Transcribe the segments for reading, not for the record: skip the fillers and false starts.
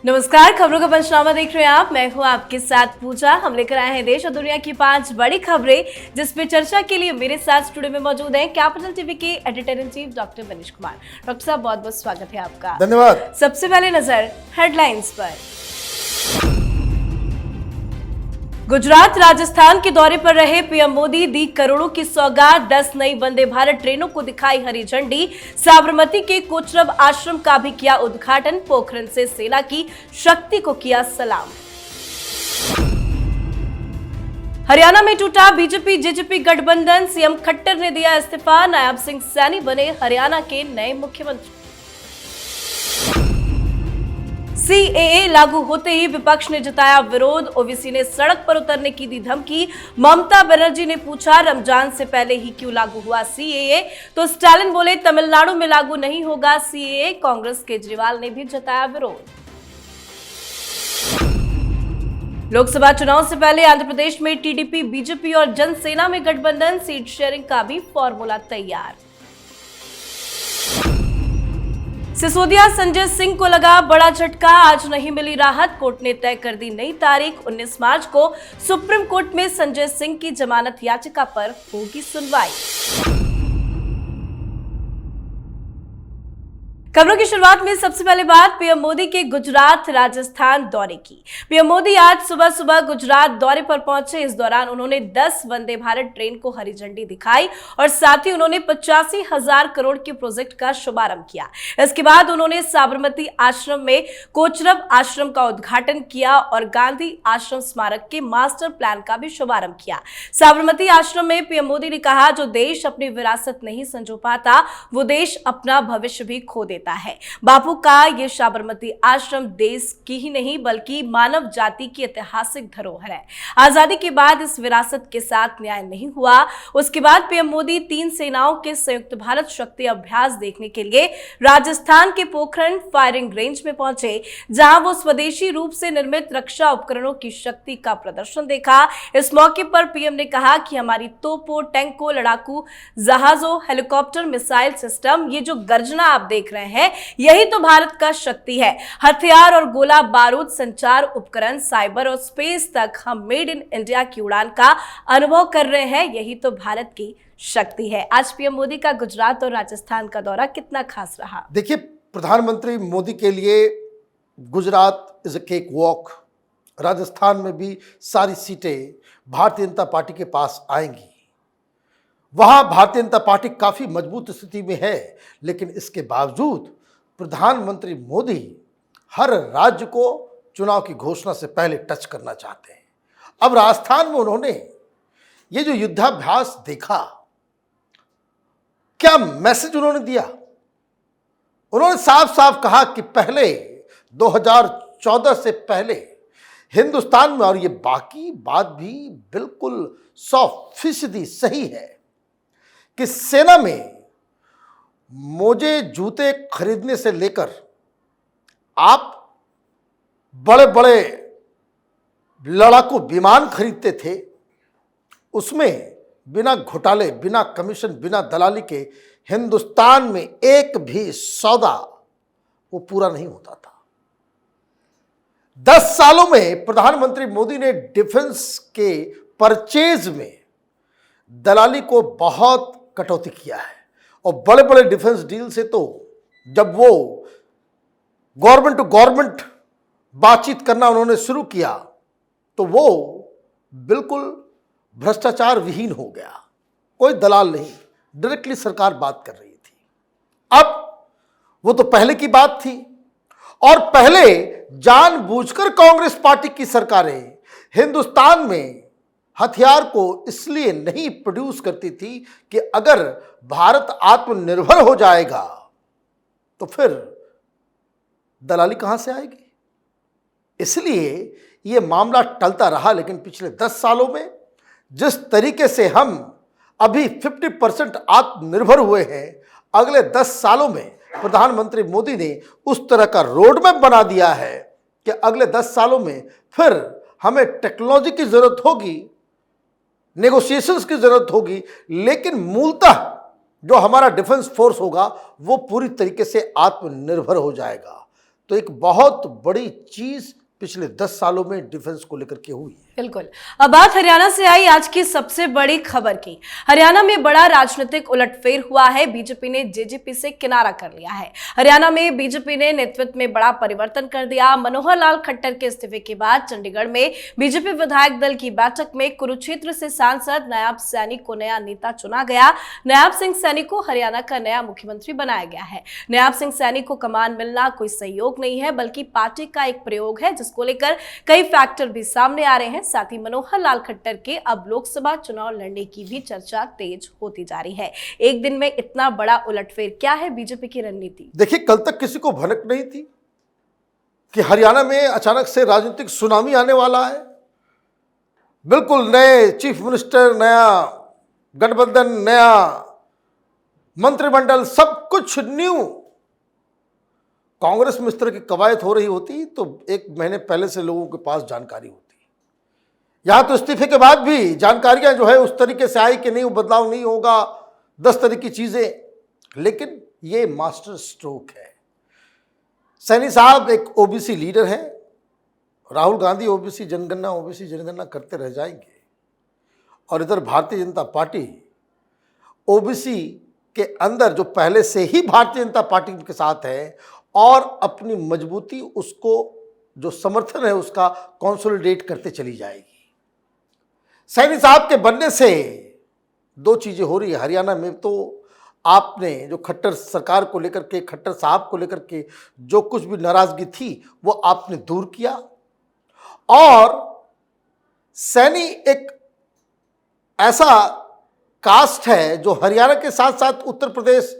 नमस्कार, खबरों का पंचनामा देख रहे हैं आप। मैं हूं आपके साथ पूजा। हम लेकर आए हैं देश और दुनिया की 5 बड़ी खबरें, जिसपे चर्चा के लिए मेरे साथ स्टूडियो में मौजूद हैं कैपिटल टीवी के editor in chief doctor Manish Kumar. Doctor साहब, बहुत बहुत स्वागत है आपका। धन्यवाद। सबसे पहले नजर हेडलाइंस पर। गुजरात राजस्थान के दौरे पर रहे पीएम मोदी, दी करोड़ों की सौगात, 10 नई वंदे भारत ट्रेनों को दिखाई हरी झंडी। साबरमती के कोचरब आश्रम का भी किया उद्घाटन। पोखरण से सेना की शक्ति को किया सलाम। हरियाणा में टूटा बीजेपी जेजेपी गठबंधन, सीएम खट्टर ने दिया इस्तीफा। नायब सिंह सैनी बने हरियाणा के नए मुख्यमंत्री। सीएए लागू होते ही विपक्ष ने जताया विरोध, ओवीसी ने सड़क पर उतरने की दी धमकी। ममता बनर्जी ने पूछा, रमजान से पहले ही क्यों लागू हुआ सीएए, तो स्टालिन बोले तमिलनाडु में लागू नहीं होगा सीएए। कांग्रेस केजरीवाल ने भी जताया विरोध। लोकसभा चुनाव से पहले आंध्र प्रदेश में टीडीपी बीजेपी और जनसेना में गठबंधन, सीट शेयरिंग का भी फॉर्मूला तैयार। सिसोदिया संजय सिंह को लगा बड़ा झटका, आज नहीं मिली राहत। कोर्ट ने तय कर दी नई तारीख, 19 मार्च को सुप्रीम कोर्ट में संजय सिंह की जमानत याचिका पर होगी सुनवाई। खबरों की शुरुआत में सबसे पहले बात पीएम मोदी के गुजरात राजस्थान दौरे की। पीएम मोदी आज सुबह सुबह गुजरात दौरे पर पहुंचे। इस दौरान उन्होंने 10 वंदे भारत ट्रेन को हरी झंडी दिखाई और साथ ही उन्होंने 85,000 करोड़ के प्रोजेक्ट का शुभारंभ किया। इसके बाद उन्होंने साबरमती आश्रम में कोचरब आश्रम का उद्घाटन किया और गांधी आश्रम स्मारक के मास्टर प्लान का भी शुभारंभ किया। साबरमती आश्रम में पीएम मोदी ने कहा, जो देश अपनी विरासत नहीं संजो पाता, वो देश अपना भविष्य भी खो देता है। बापू का ये साबरमती आश्रम देश की ही नहीं बल्कि मानव जाति की ऐतिहासिक धरोहर है। आजादी के बाद इस विरासत के साथ न्याय नहीं हुआ। उसके बाद पीएम मोदी 3 सेनाओं के संयुक्त भारत शक्ति अभ्यास देखने के लिए राजस्थान के पोखरण फायरिंग रेंज में पहुंचे, जहां वो स्वदेशी रूप से निर्मित रक्षा उपकरणों की शक्ति का प्रदर्शन देखा। इस मौके पर पीएम ने कहा कि हमारी तोपों, टैंकों, लड़ाकू जहाजों, हेलीकॉप्टर, मिसाइल सिस्टम, ये जो गर्जना आप देख रहे हैं, यही तो भारत का शक्ति है। हथियार और गोला बारूद, संचार उपकरण, साइबर और स्पेस तक हम मेड इन इंडिया की उड़ान का अनुभव कर रहे हैं। यही तो भारत की शक्ति है। आज पीएम मोदी का गुजरात और राजस्थान का दौरा कितना खास रहा? देखिए, प्रधानमंत्री मोदी के लिए Gujarat is a cake walk. Rajasthan में भी सारी सीटें भारतीय जनता पार्टी के पास आएंगी। वहां भारतीय जनता पार्टी काफी मजबूत स्थिति में है, लेकिन इसके बावजूद प्रधानमंत्री मोदी हर राज्य को चुनाव की घोषणा से पहले टच करना चाहते हैं। अब राजस्थान में उन्होंने ये जो युद्धाभ्यास देखा, क्या मैसेज उन्होंने दिया? उन्होंने साफ साफ कहा कि पहले 2014 से पहले हिंदुस्तान में, और ये बाकी बात भी बिल्कुल 100% सही है, कि सेना में मोजे जूते खरीदने से लेकर आप बड़े बड़े लड़ाकू विमान खरीदते थे, उसमें बिना घोटाले, बिना कमीशन, बिना दलाली के हिंदुस्तान में एक भी सौदा वो पूरा नहीं होता था। 10 सालों में प्रधानमंत्री मोदी ने डिफेंस के परचेज में दलाली को बहुत कटौती किया है, और बड़े बड़े डिफेंस डील से तो जब वो गवर्नमेंट टू गवर्नमेंट बातचीत करना उन्होंने शुरू किया, तो वो बिल्कुल भ्रष्टाचार विहीन हो गया। कोई दलाल नहीं, डायरेक्टली सरकार बात कर रही थी। अब वो तो पहले की बात थी, और पहले जानबूझकर कांग्रेस पार्टी की सरकारें हिंदुस्तान में हथियार को इसलिए नहीं प्रोड्यूस करती थी कि अगर भारत आत्मनिर्भर हो जाएगा तो फिर दलाली कहां से आएगी। इसलिए यह मामला टलता रहा। लेकिन पिछले 10 सालों में जिस तरीके से हम अभी 50% आत्मनिर्भर हुए हैं, अगले 10 सालों में प्रधानमंत्री मोदी ने उस तरह का रोड मैप बना दिया है कि अगले 10 सालों में फिर हमें टेक्नोलॉजी की जरूरत होगी, नेगोशिएशंस की जरूरत होगी, लेकिन मूलतः जो हमारा डिफेंस फोर्स होगा वो पूरी तरीके से आत्मनिर्भर हो जाएगा। तो एक बहुत बड़ी चीज पिछले 10 सालों में डिफेंस को लेकर के हुई है। बिल्कुल। अब बात हरियाणा से आई आज की सबसे बड़ी खबर की। हरियाणा में बड़ा राजनीतिक उलटफेर हुआ है। बीजेपी ने जेजेपी से किनारा कर लिया है। हरियाणा में बीजेपी ने नेतृत्व में बड़ा परिवर्तन कर दिया। मनोहर लाल खट्टर के इस्तीफे के बाद चंडीगढ़ में बीजेपी विधायक दल की बैठक में कुरुक्षेत्र से सांसद नायाब सैनी को नया नेता चुना गया। नायाब सिंह सैनी को हरियाणा का नया मुख्यमंत्री बनाया गया है। नायाब सिंह सैनी को कमान मिलना कोई संयोग नहीं है, बल्कि पार्टी का एक प्रयोग है, जिसको लेकर कई फैक्टर भी सामने आ रहे हैं। साथ ही मनोहर लाल खट्टर के अब लोकसभा चुनाव लड़ने की भी चर्चा तेज होती जा रही है। एक दिन में इतना बड़ा उलटफेर, क्या है बीजेपी की रणनीति? देखिए, कल तक किसी को भनक नहीं थी कि हरियाणा में अचानक से राजनीतिक सुनामी आने वाला है। बिल्कुल नए चीफ मिनिस्टर, नया गठबंधन, नया मंत्रिमंडल, सब कुछ न्यू। कांग्रेस में इस तरह की कवायद हो रही होती तो 1 महीने पहले से लोगों के पास जानकारी होती। यहां तो इस्तीफे के बाद भी जानकारियां जो है उस तरीके से आई कि नहीं, वो बदलाव नहीं होगा, 10 तरह की चीजें। लेकिन ये मास्टर स्ट्रोक है। सैनी साहब एक ओबीसी लीडर हैं। राहुल गांधी ओबीसी जनगणना करते रह जाएंगे। और इधर भारतीय जनता पार्टी ओबीसी के अंदर जो पहले से ही भारतीय जनता पार्टी के साथ है और अपनी मजबूती, उसको जो समर्थन है उसका कंसोलिडेट करते चली जाएगी। सैनी साहब के बनने से 2 चीजें हो रही है हरियाणा में। तो आपने जो खट्टर सरकार को लेकर के, खट्टर साहब को लेकर के जो कुछ भी नाराजगी थी वो आपने दूर किया। और सैनी एक ऐसा कास्ट है जो हरियाणा के साथ साथ उत्तर प्रदेश,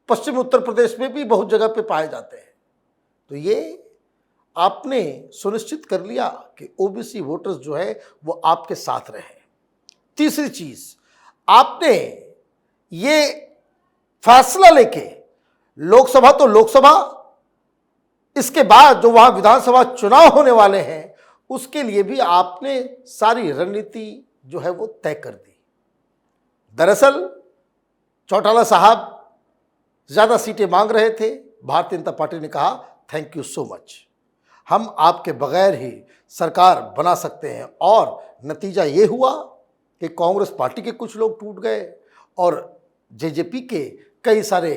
पश्चिमी उत्तर प्रदेश में भी बहुत जगह पे पाए जाते हैं। तो ये आपने सुनिश्चित कर लिया कि ओबीसी वोटर्स जो है वो आपके साथ रहे। तीसरी चीज, आपने ये फैसला लेके लोकसभा तो लोकसभा, इसके बाद जो वहां विधानसभा चुनाव होने वाले हैं उसके लिए भी आपने सारी रणनीति जो है वो तय कर दी। दरअसल चौटाला साहब ज्यादा सीटें मांग रहे थे। भारतीय जनता पार्टी ने कहा थैंक यू सो मच, हम आपके बगैर ही सरकार बना सकते हैं। और नतीजा ये हुआ कि कांग्रेस पार्टी के कुछ लोग टूट गए और जेजेपी के कई सारे,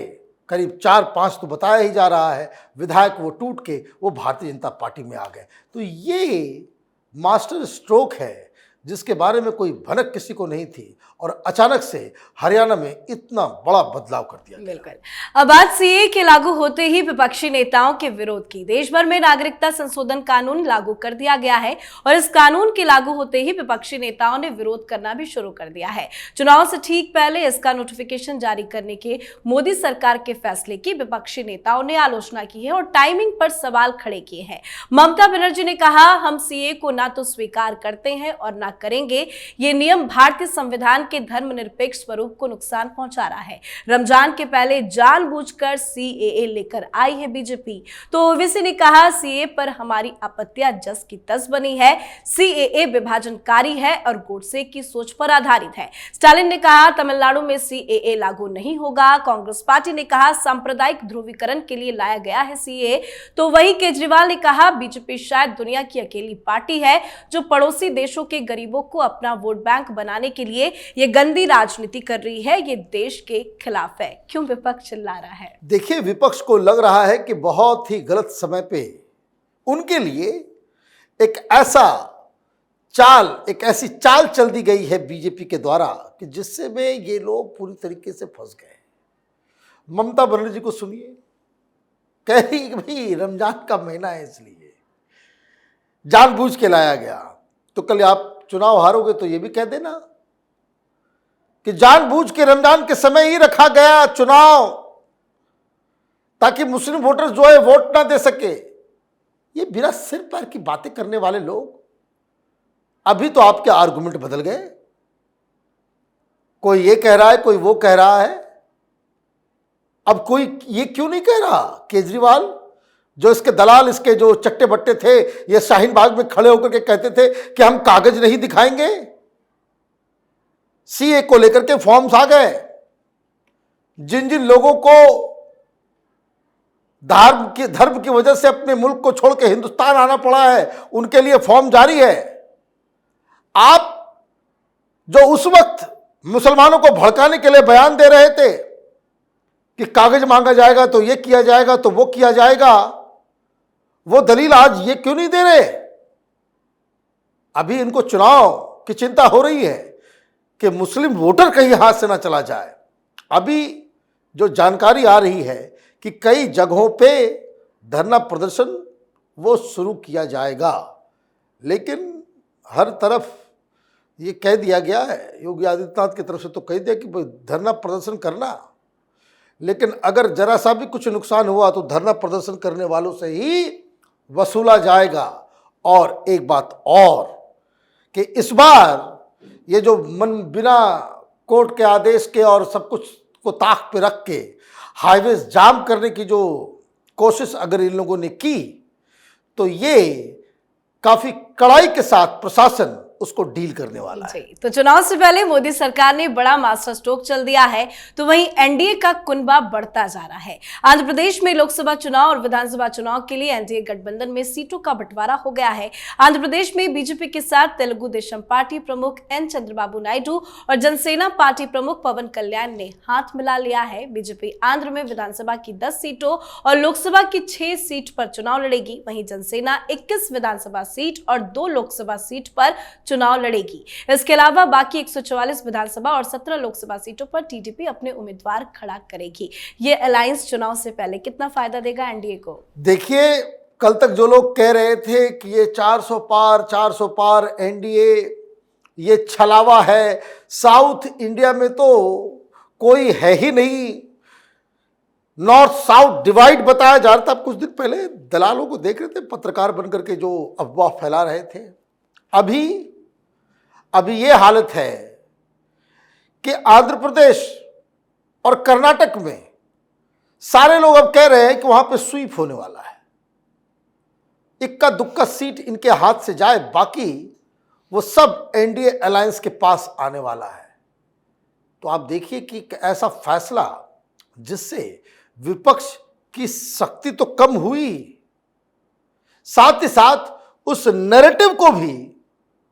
करीब 4-5 तो बताया ही जा रहा है, विधायक वो टूट के वो भारतीय जनता पार्टी में आ गए। तो ये मास्टर स्ट्रोक है जिसके बारे में कोई भनक किसी को नहीं थी और अचानक से हरियाणा में इतना बड़ा बदलाव कर दिया गया। बिल्कुल। अब बात सीए के लागू होते ही विपक्षी नेताओं के विरोध की। देश भर में नागरिकता संशोधन कानून लागू कर दिया गया है और इस कानून के लागू होते ही विपक्षी नेताओं ने विरोध करना भी शुरू कर दिया है। चुनाव से ठीक पहले इसका नोटिफिकेशन जारी करने के मोदी सरकार के फैसले की विपक्षी नेताओं ने आलोचना की है और टाइमिंग पर सवाल खड़े किए हैं। ममता बनर्जी ने कहा, हम सीए को ना तो स्वीकार करते हैं और ना करेंगे। ये नियम भारतीय संविधान के धर्मनिरपेक्ष स्वरूप को नुकसान पहुंचा रहा है। रमजान के पहले जानबूझकर सीएए लेकर आई है बीजेपी। तो ओवैसी ने कहा, सीए पर हमारी आपत्तियां जस की तस बनी है। सीएए विभाजनकारी है और गोडसे की सोच पर आधारित है। स्टालिन ने कहा, तमिलनाडु में सीएए लागू नहीं होगा। कांग्रेस पार्टी ने कहा, सांप्रदायिक ध्रुवीकरण के लिए लाया गया है सीएए। तो वहीं केजरीवाल ने कहा, बीजेपी शायद दुनिया की अकेली पार्टी है जो पड़ोसी देशों के गरीबों को अपना वोट बैंक बनाने के लिए ये गंदी राजनीति कर रही है। ये देश के खिलाफ है। क्यों विपक्ष चिल्ला रहा है? देखिए, विपक्ष को लग रहा है कि बहुत ही गलत समय पे उनके लिए एक ऐसी चाल चल दी गई है बीजेपी के द्वारा कि जिससे में ये लोग पूरी तरीके से फंस गए। ममता बनर्जी को सुनिए, कह रही कि भाई रमजान का महीना है इसलिए जानबूझ के लाया गया। तो कल आप चुनाव हारोगे तो ये भी कह देना कि जानबूझ के रमजान के समय ही रखा गया चुनाव ताकि मुस्लिम वोटर्स जो है वोट ना दे सके। ये बिना सिर पैर की बातें करने वाले लोग अभी तो आपके आर्गुमेंट बदल गए। कोई ये कह रहा है, कोई वो कह रहा है। अब कोई ये क्यों नहीं कह रहा, केजरीवाल जो इसके दलाल, इसके जो चट्टे बट्टे थे, ये शाहीन बाग में खड़े होकर के कहते थे कि हम कागज नहीं दिखाएंगे। सीए को लेकर के फॉर्म्स आ गए। जिन जिन लोगों को धर्म की वजह से अपने मुल्क को छोड़ के हिंदुस्तान आना पड़ा है, उनके लिए फॉर्म जारी है। आप जो उस वक्त मुसलमानों को भड़काने के लिए बयान दे रहे थे कि कागज मांगा जाएगा तो ये किया जाएगा तो वो किया जाएगा, वो दलील आज ये क्यों नहीं दे रहे? अभी इनको चुनाव की चिंता हो रही है कि मुस्लिम वोटर कहीं हाथ से ना चला जाए। अभी जो जानकारी आ रही है कि कई जगहों पे धरना प्रदर्शन वो शुरू किया जाएगा, लेकिन हर तरफ ये कह दिया गया है, योगी आदित्यनाथ की तरफ से तो कह दिया कि भाई धरना प्रदर्शन करना, लेकिन अगर जरा सा भी कुछ नुकसान हुआ तो धरना प्रदर्शन करने वालों से ही वसूला जाएगा। और एक बात और कि इस बार ये जो बिना कोर्ट के आदेश के और सब कुछ को ताक पे रख के हाईवे जाम करने की जो कोशिश अगर इन लोगों ने की, तो ये काफी कड़ाई के साथ प्रशासन उसको डील करने वाला है। तो चुनाव से पहले मोदी सरकार ने बड़ा मास्टर स्ट्रोक चल दिया है, तो वहीं एनडीए का कुनबा बढ़ता जा रहा है। आंध्र प्रदेश में लोकसभा चुनाव और विधानसभा चुनाव के लिए एनडीए गठबंधन में सीटों का बंटवारा हो गया है। आंध्र प्रदेश में बीजेपी के साथ तेलुगु देशम पार्टी प्रमुख एन चंद्रबाबू नायडू और जनसेना पार्टी प्रमुख पवन कल्याण ने हाथ मिला लिया है। बीजेपी आंध्र में विधानसभा की 10 सीटों और लोकसभा की 6 सीट पर चुनाव लड़ेगी। वहीं जनसेना 21 विधानसभा सीट और 2 लोकसभा सीट पर चुनाव लड़ेगी। इसके अलावा बाकी 144 विधानसभा और 17 लोकसभा सीटों पर टीडीपी अपने उम्मीदवार खड़ा करेगी। ये अलायंस चुनाव से पहले कितना फायदा देगा एनडीए को? देखिए, कल तक जो लोग कह रहे थे कि ये 400 पार एनडीए ये छलावा है, साउथ इंडिया में तो कोई है ही नहीं, नॉर्थ साउथ डिवाइड बताया जा रहा था। कुछ दिन पहले दलालों को देख रहे थे, पत्रकार बनकर के जो अफवाह फैला रहे थे। अभी ये हालत है कि आंध्र प्रदेश और कर्नाटक में सारे लोग अब कह रहे हैं कि वहां पे स्वीप होने वाला है, इक्का दुक्का सीट इनके हाथ से जाए, बाकी वो सब एनडीए अलायंस के पास आने वाला है। तो आप देखिए कि ऐसा फैसला जिससे विपक्ष की शक्ति तो कम हुई, साथ ही साथ उस नैरेटिव को भी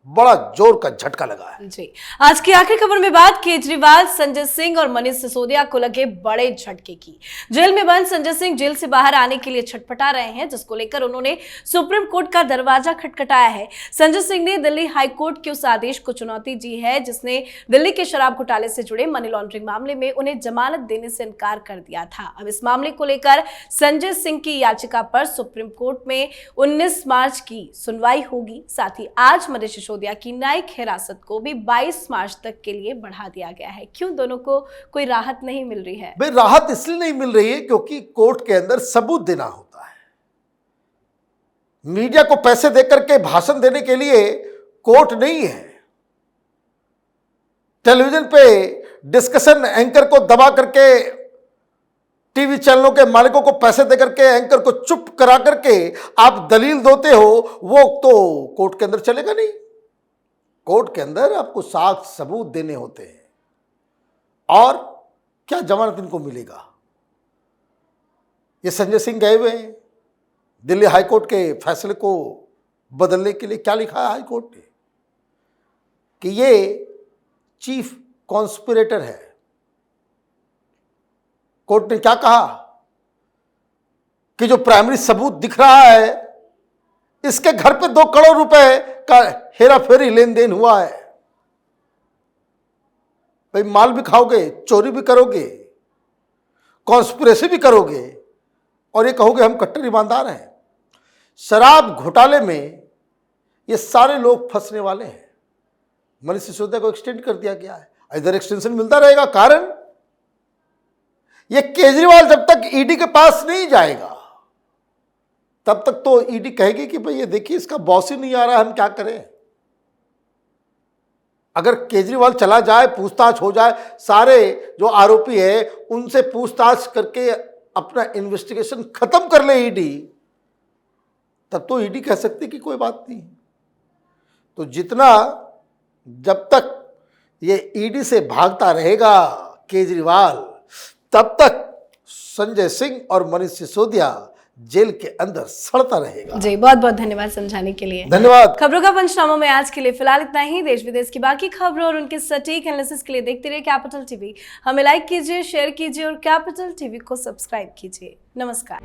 बड़ा जोर का झटका लगा है। जी, आज की आखिरी खबर में बात केजरीवाल, संजय सिंह और मनीष सिसोदिया को लगे बड़े झटके की। जेल में बंद संजय सिंह जेल से बाहर आने के लिए छटपटा रहे हैं, जिसको लेकर उन्होंने सुप्रीम कोर्ट का दरवाजा खटखटाया है। संजय सिंह ने दिल्ली हाई कोर्ट के उस आदेश को चुनौती दी है जिसने दिल्ली के शराब घोटाले से जुड़े मनी लॉन्ड्रिंग मामले में उन्हें जमानत देने से इनकार कर दिया था। अब इस मामले को लेकर संजय सिंह की याचिका पर सुप्रीम कोर्ट में 19 मार्च की सुनवाई होगी। साथ ही आज मनीष सिसोदिया की न्यायिक हिरासत को भी 22 मार्च तक के लिए बढ़ा दिया गया है। क्यों दोनों को कोई राहत नहीं मिल रही है? भाई, राहत इसलिए नहीं मिल रही है क्योंकि कोर्ट के अंदर सबूत देना होता है। मीडिया को पैसे देकर के भाषण देने के लिए कोर्ट नहीं है। टेलीविजन पे डिस्कशन एंकर को दबा करके, टीवी चैनलों के मालिकों को पैसे देकर के एंकर को चुप करा करके आप दलील देते हो, वो तो कोर्ट के अंदर चलेगा नहीं। कोर्ट के अंदर आपको साक्ष्य सबूत देने होते हैं, और क्या जमानत इनको मिलेगा? ये संजय सिंह गए हुए हैं दिल्ली हाईकोर्ट के फैसले को बदलने के लिए। क्या लिखा है हाईकोर्ट ने कि ये चीफ कॉन्स्पिरेटर है। कोर्ट ने क्या कहा कि जो प्राइमरी सबूत दिख रहा है, इसके घर पे 2 करोड़ रुपए का हेरा फेरी लेन देन हुआ है। भाई, माल भी खाओगे, चोरी भी करोगे, कॉन्स्पिरेसी भी करोगे, और ये कहोगे हम कट्टर ईमानदार हैं। शराब घोटाले में ये सारे लोग फंसने वाले हैं। मनीष सिसोदिया को एक्सटेंड कर दिया गया है, इधर एक्सटेंशन मिलता रहेगा। कारण ये केजरीवाल जब तक ईडी के पास नहीं जाएगा तब तक तो ईडी कहेगी कि भाई ये देखिए इसका बॉस ही नहीं आ रहा, हम क्या करें। अगर केजरीवाल चला जाए, पूछताछ हो जाए, सारे जो आरोपी है उनसे पूछताछ करके अपना इन्वेस्टिगेशन खत्म कर ले ईडी, तब तो ईडी कह सकती कि कोई बात नहीं। तो जब तक ये ईडी से भागता रहेगा केजरीवाल, तब तक संजय सिंह और मनीष सिसोदिया जेल के अंदर सड़ता रहेगा। जी, बहुत बहुत धन्यवाद समझाने के लिए। धन्यवाद। खबरों का पंचनामा में आज के लिए फिलहाल इतना ही। देश विदेश की बाकी खबरों और उनके सटीक एनालिसिस के लिए देखते रहिए कैपिटल टीवी। हमें लाइक कीजिए, शेयर कीजिए और कैपिटल टीवी को सब्सक्राइब कीजिए। नमस्कार।